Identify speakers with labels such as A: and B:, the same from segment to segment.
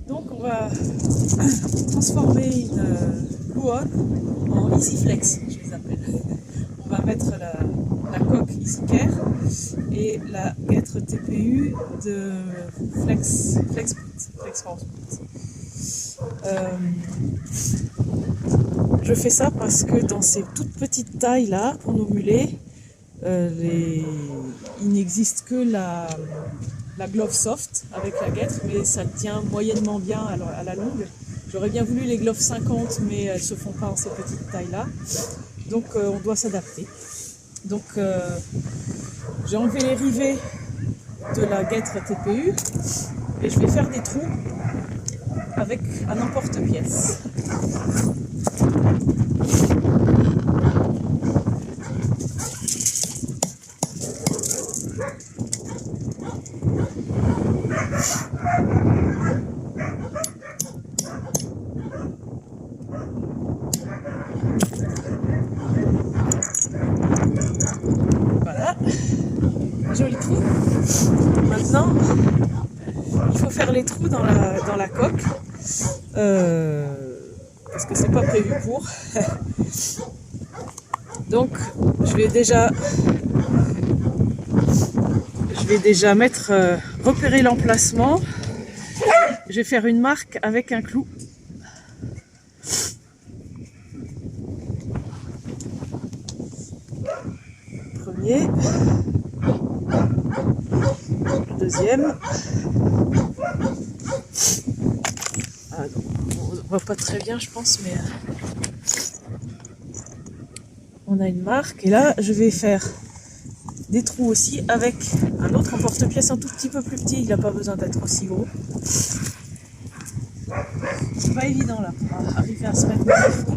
A: Donc on va transformer une Blue On en EasyFlex, je les appelle. On va mettre la coque EasyCare et la guêtre TPU de Flex France. Je fais ça parce que dans ces toutes petites tailles là, pour nos mulets, il n'existe que la glove soft avec la guêtre, mais ça tient moyennement bien à la longue. J'aurais bien voulu les gloves 50, mais elles ne se font pas en ces petites tailles là. Donc on doit s'adapter. Donc j'ai enlevé les rivets de la guêtre TPU et je vais faire des trous avec un emporte-pièce. Voilà, joli trou. Maintenant, il faut faire les trous dans la coque, parce que c'est pas prévu pour. Donc, je vais déjà mettre, repérer l'emplacement. Je vais faire une marque avec un clou. Premier, deuxième. Ah non, on ne voit pas très bien, je pense, mais on a une marque. Et là, je vais faire des trous aussi avec un autre emporte-pièce un tout petit peu plus petit. Il n'a pas besoin d'être aussi gros. C'est pas évident là pour arriver à se mettre dans le fond.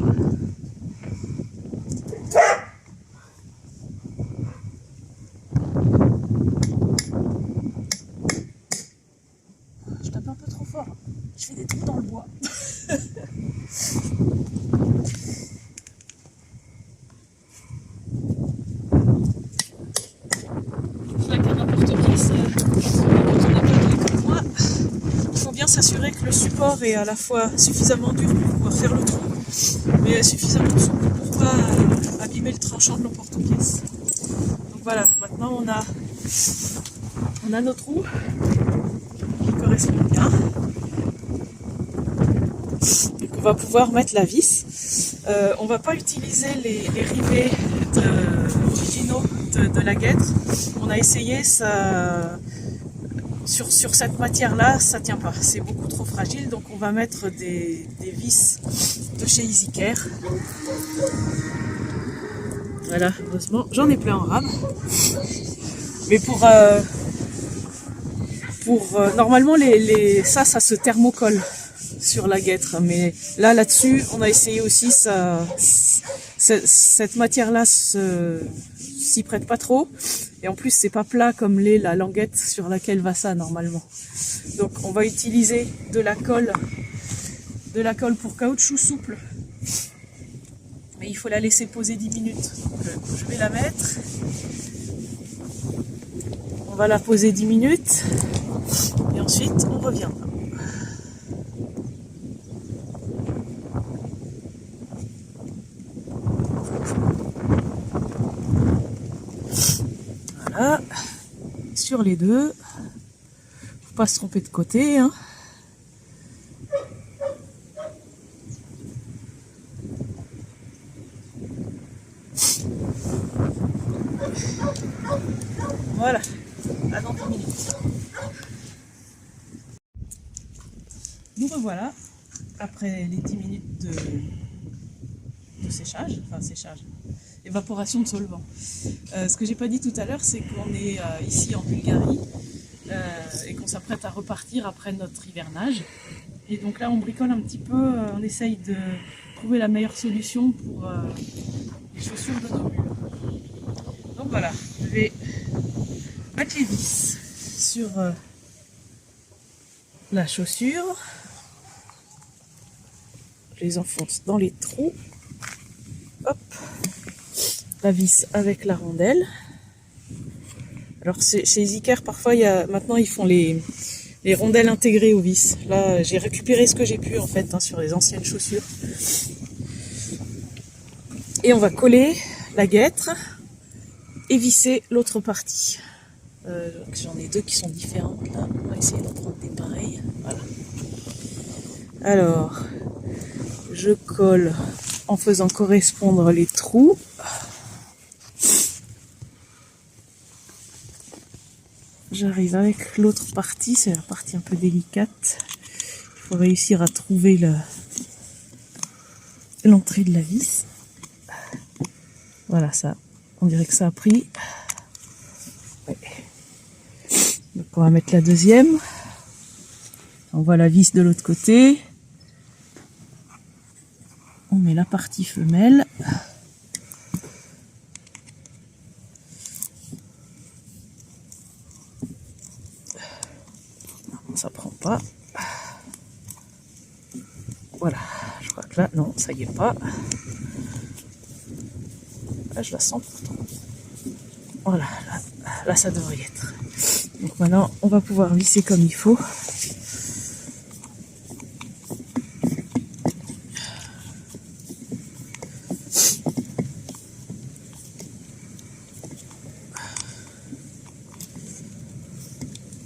A: Je tape un peu trop fort. Je fais des trous dans le bois. Avec un emporte-pièce, quand on n'est pas doué comme moi, il faut bien s'assurer que le support est à la fois suffisamment dur pour pouvoir faire le trou, mais suffisamment souple pour pas abîmer le tranchant de l'emporte-pièce. Donc voilà, maintenant on a nos trous qui correspondent bien. Donc on va pouvoir mettre la vis. On va pas utiliser les rivets originaux de la guêtre. On a essayé, ça, sur cette matière-là, ça tient pas. C'est beaucoup trop fragile, donc on va mettre des vis de chez EasyCare. Voilà, heureusement, j'en ai plein en rame. Mais normalement, ça se thermocolle sur la guêtre, mais là-dessus, on a essayé aussi cette matière-là s'y prête pas trop, et en plus c'est pas plat comme l'est la languette sur laquelle va ça normalement. Donc on va utiliser de la colle pour caoutchouc souple, mais il faut la laisser poser 10 minutes. Donc, je vais la mettre, on va la poser 10 minutes, et ensuite on revient. Voilà, sur les deux, faut pas se tromper de côté, hein. Voilà, à dans 10 minutes. Nous revoilà, après les 10 minutes de séchage, évaporation de solvant. Ce que j'ai pas dit tout à l'heure, c'est qu'on est ici en Bulgarie et qu'on s'apprête à repartir après notre hivernage. Et donc là, on bricole un petit peu, on essaye de trouver la meilleure solution pour les chaussures de nos mules. Donc voilà, je vais mettre les vis sur la chaussure. Je les enfonce dans les trous. Hop, la vis avec la rondelle. Alors chez EasyCare, parfois maintenant ils font les rondelles intégrées aux vis. Là, j'ai récupéré ce que j'ai pu en fait sur les anciennes chaussures. Et on va coller la guêtre et visser l'autre partie. J'en ai deux qui sont différentes là. On va essayer d'en prendre des pareilles. Voilà. Alors, je colle en faisant correspondre les trous. J'arrive avec l'autre partie, c'est la partie un peu délicate. Il faut réussir à trouver l'entrée de la vis. Voilà, ça, on dirait que ça a pris. Ouais. Donc on va mettre la deuxième. On voit la vis de l'autre côté. On met la partie femelle. Ça prend pas. Voilà, je crois que là, non, ça y est pas. Là, je la sens pourtant. Voilà, là ça devrait y être. Donc maintenant, on va pouvoir visser comme il faut.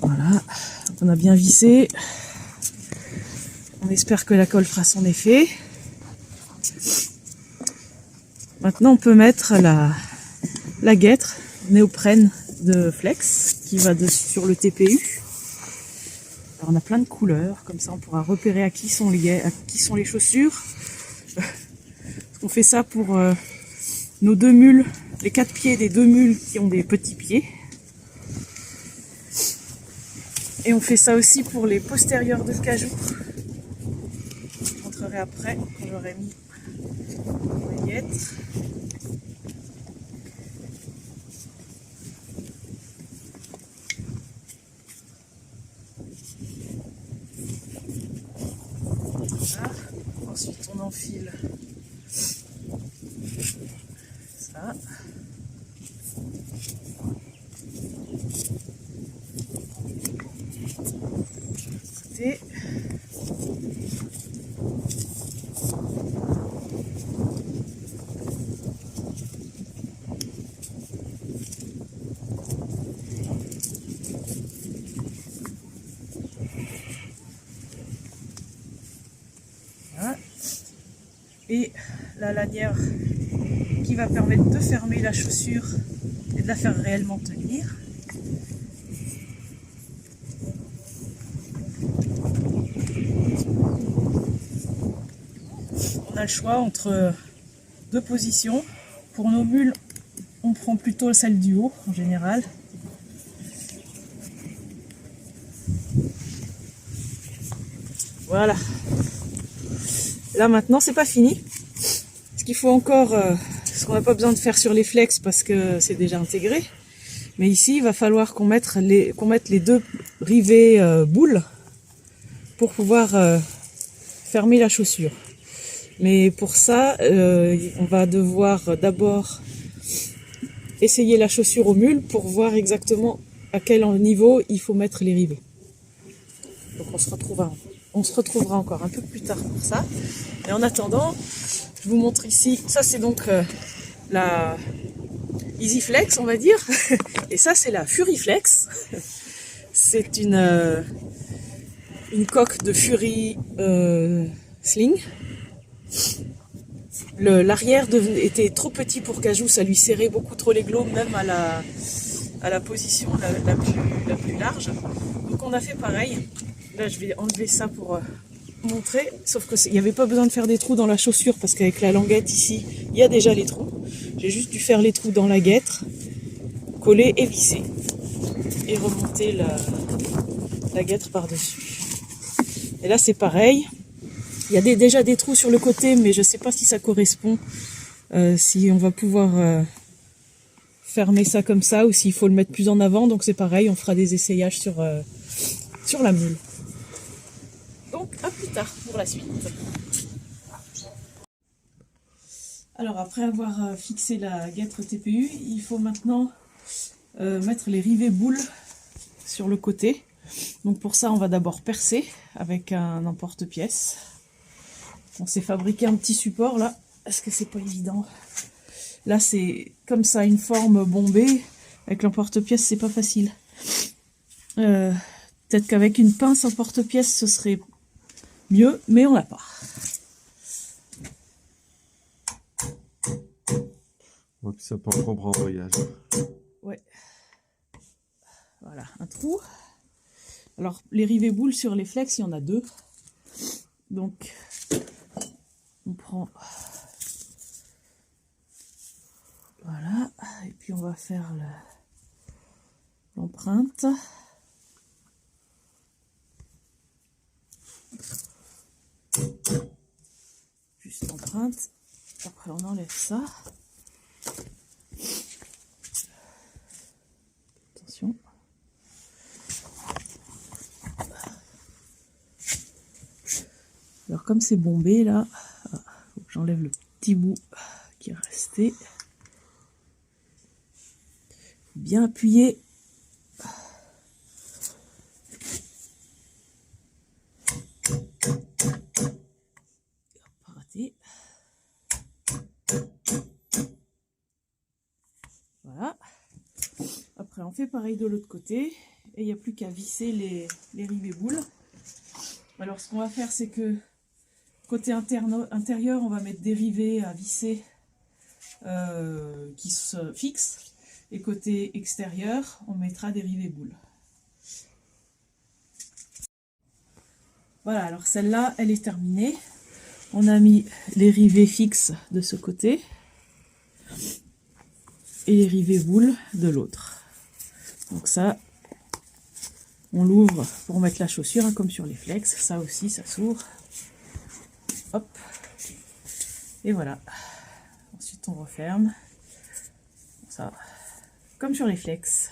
A: Voilà, on a bien vissé. On espère que la colle fera son effet. Maintenant, on peut mettre la guêtre néoprène de Flex qui va sur le TPU. Alors, on a plein de couleurs, comme ça on pourra repérer à qui sont les chaussures. On fait ça pour nos deux mules, les 4 pieds des 2 mules qui ont des petits pieds. Et on fait ça aussi pour les postérieurs de cajou. Je vous montrerai après quand j'aurai mis les guêtres. Voilà. Ensuite on enfile ça. Côté. Voilà. Et la lanière qui va permettre de fermer la chaussure et de la faire réellement tenir. On a le choix entre deux positions. Pour nos mules, on prend plutôt celle du haut en général. Voilà. Là maintenant, c'est pas fini. Ce qu'il faut encore, ce qu'on n'a pas besoin de faire sur les flex parce que c'est déjà intégré. Mais ici, il va falloir qu'on mette les deux rivets boules pour pouvoir fermer la chaussure. Mais pour ça, on va devoir d'abord essayer la chaussure aux mules pour voir exactement à quel niveau il faut mettre les rivets. Donc on se retrouvera encore un peu plus tard pour ça. Et en attendant, je vous montre ici, ça c'est donc la Easy Flex, on va dire. Et ça c'est la Fury Flex. C'est une coque de Fury Sling. L'arrière était trop petit pour Cajou, ça lui serrait beaucoup trop les globes, même à la position la plus large. Donc on a fait pareil. Là je vais enlever ça pour montrer, sauf qu'il n'y avait pas besoin de faire des trous dans la chaussure parce qu'avec la languette ici, il y a déjà les trous. J'ai juste dû faire les trous dans la guêtre, coller et visser. Et remonter la guêtre par-dessus. Et là c'est pareil. Il y a déjà des trous sur le côté, mais je ne sais pas si ça correspond, si on va pouvoir fermer ça comme ça ou s'il faut le mettre plus en avant. Donc c'est pareil, on fera des essayages sur la mule. Donc à plus tard pour la suite. Alors après avoir fixé la guêtre TPU, il faut maintenant mettre les rivets boules sur le côté. Donc pour ça, on va d'abord percer avec un emporte-pièce. On s'est fabriqué un petit support là, parce que c'est pas évident. Là, c'est comme ça, une forme bombée. Avec l'emporte-pièce, c'est pas facile. Peut-être qu'avec une pince emporte-pièce, ce serait mieux, mais on l'a pas.
B: Ouais, puis ça peut encombrant en voyage.
A: Ouais. Voilà, un trou. Alors, les rivets boules sur les flex, il y en a 2. Donc, on prend... Voilà. Et puis, on va faire l'empreinte. Juste l'empreinte. Après, on enlève ça. Attention. Alors comme c'est bombé là, faut que j'enlève le petit bout qui est resté. Bien appuyer. Pas raté. Voilà. Après on fait pareil de l'autre côté et il n'y a plus qu'à visser les rivets boules. Alors ce qu'on va faire, c'est que côté intérieur, on va mettre des rivets à visser qui se fixent. Et côté extérieur, on mettra des rivets boules. Voilà, alors celle-là, elle est terminée. On a mis les rivets fixes de ce côté et les rivets boules de l'autre. Donc ça, on l'ouvre pour mettre la chaussure, hein, comme sur les flex. Ça aussi, ça s'ouvre. Hop. Et voilà. Ensuite, on referme. Ça, comme sur les flex.